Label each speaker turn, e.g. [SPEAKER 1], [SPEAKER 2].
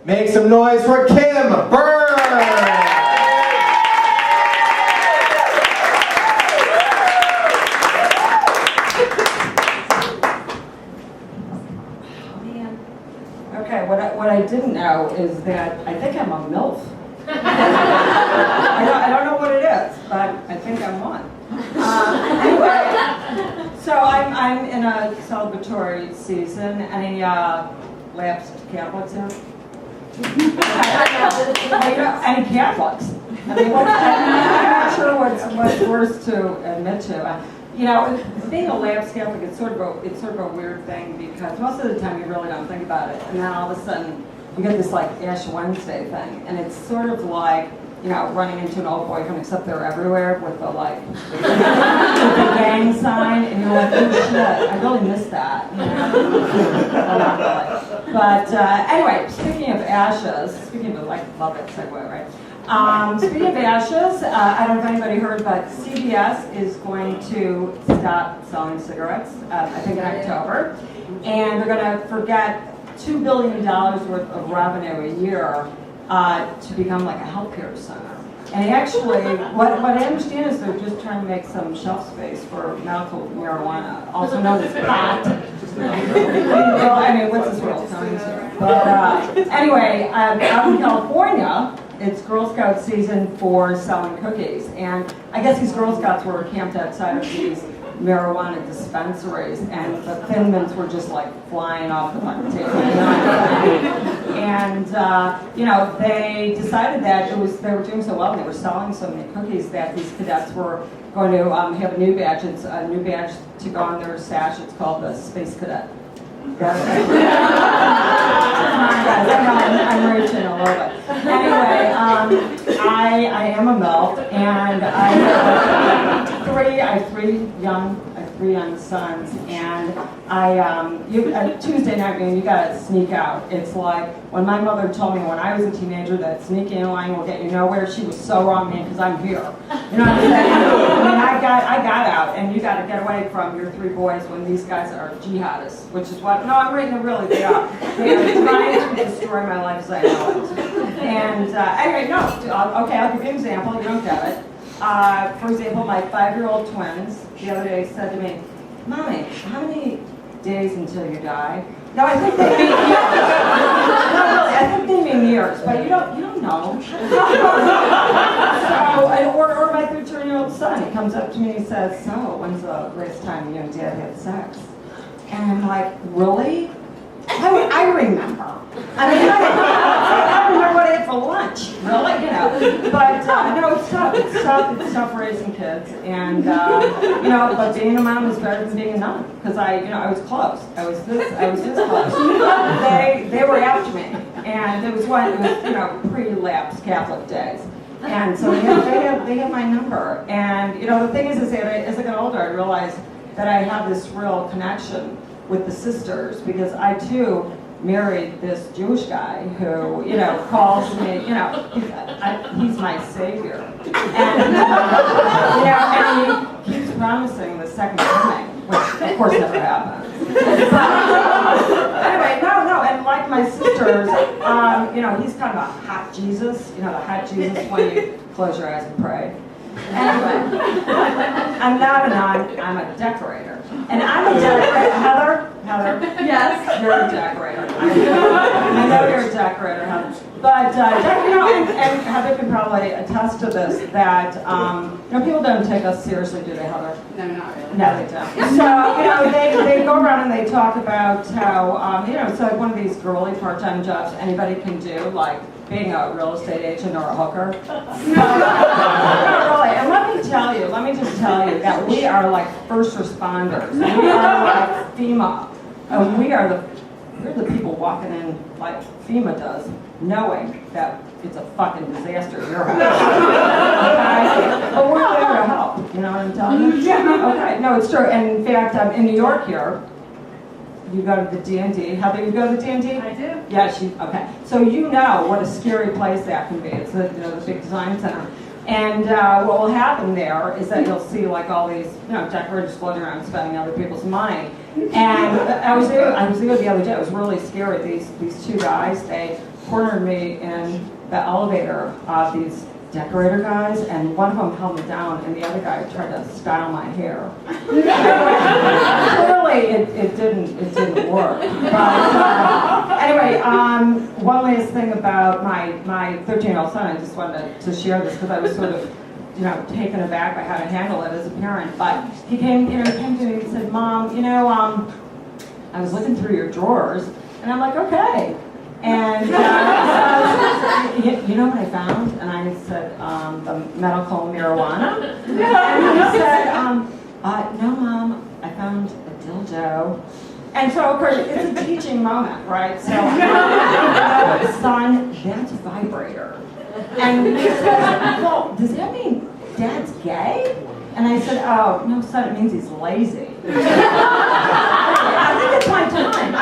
[SPEAKER 1] Make some noise for Kim Berns!
[SPEAKER 2] Okay, what I didn't know is that I think I'm a MILF. I don't know what it is, but I think I'm one. Anyway, so I'm in a celebratory season. Any lapsed Catholics here? Any Catholics? I mean, I'm not sure what's worse to admit to. You know, being a lapsed Catholic, it's sort of a weird thing because most of the time you really don't think about it, and then all of a sudden you get this like Ash Wednesday thing, and it's sort of like, you know, running into an old boyfriend, except they're everywhere with the like with the gang sign, and you're like, oh shit, I really missed that. You know? Well, not really. But anyway, speaking of ashes, speaking of like, love that segue, right? Speaking of ashes, I don't know if anybody heard, but CVS is going to stop selling cigarettes, I think in October, and they're going to forget $2 billion worth of revenue a year to become like a healthcare center. And actually, what I understand is they're just trying to make some shelf space for medical marijuana, also known as pot. Well, I mean, what's this real term? But anyway, out in California, it's Girl Scout season for selling cookies. And I guess these Girl Scouts were camped outside of these marijuana dispensaries, and the Thin Mints were just like flying off the fucking table. And you know, they decided that they were doing so well, and they were selling so many cookies that these cadets were going to have a new badge. It's a new badge to go on their sash. It's called the Space Cadet. I'm reaching a little bit. Anyway, I am a MILF, and I have three young sons, and Tuesday night, man, you gotta sneak out. It's like when my mother told me when I was a teenager that sneaking in line will get you nowhere. She was so wrong, man, because I'm here. You know what I'm saying? I mean, I got out, and you got to get away from your three boys when these guys are jihadists, which is what. No, I'm reading it really. They are trying to destroy my life, so I know it. And anyway, no. Okay, I'll give you an example. You don't get it. For example, my 5-year-old twins the other day said to me, "Mommy, how many days until you die?" No, I think they mean years. No, really, I think they mean years, but you don't know. So, or my 13-year-old son, he comes up to me and he says, "So, when's the last time you and Dad had sex?" And I'm like, "Really?" I remember. I mean, I remember what I had for lunch, really, you know. But no, it's tough. It's tough raising kids, and you know. But being a mom is better than being a nun, because I was close. I was this close. They were after me, and it was pre-lapsed Catholic days, and so they have my number. And you know, the thing is that as I got older, I realized that I have this real connection with the sisters, because I too married this Jewish guy who, you know, calls me, you know, he's my savior, and you know, and he keeps promising the second coming, which of course never happens. Anyway, no, and like my sisters, you know, he's kind of a hot Jesus, you know, the hot Jesus when you close your eyes and pray. Anyway, I'm not a nun, I'm a decorator. And I'm a decorator. Heather?
[SPEAKER 3] Yes.
[SPEAKER 2] You're a decorator. I know you're a decorator, Heather. But, you know, and Heather can probably attest to this, that, you know, people don't take us seriously, do they, Heather?
[SPEAKER 3] No, not really.
[SPEAKER 2] No, they don't. So, you know, they go around and they talk about how, you know, it's like one of these girly part-time jobs anybody can do, like being a real estate agent or a hooker. No, really. And let me just tell you that we are like first responders. We are like FEMA. And we're the people walking in like FEMA does, knowing that it's a fucking disaster in your house. Okay? But we're there to help. You know what I'm telling you? Yeah. Okay. No, it's true. And in fact, in New York here, you go to the D&D. Heather, you go to the D&D?
[SPEAKER 3] I do.
[SPEAKER 2] Yeah, okay. So you know what a scary place that can be. It's the big design center. And what will happen there is that you'll see like all these, you know, decorators floating around spending other people's money. And I was there the other day. It was really scary. These two guys, they cornered me in the elevator, these decorator guys, and one of them held me down, and the other guy tried to style my hair. Clearly, it didn't work. But, anyway, one last thing about my 13-year-old son. I just wanted to share this because I was sort of, taken aback by how to handle it as a parent. But he came to me and he said, "Mom, I was looking through your drawers," and I'm like, "Okay." And you know what I found? And I said, "The medical marijuana." And he said, "No, Mom, I found a dildo." And so, of course, it's a teaching moment, right? So, son, that's a vibrator. And he said, "Well, does that mean Dad's gay?" And I said, "Oh, no, son, it means he's lazy." I think it's my time.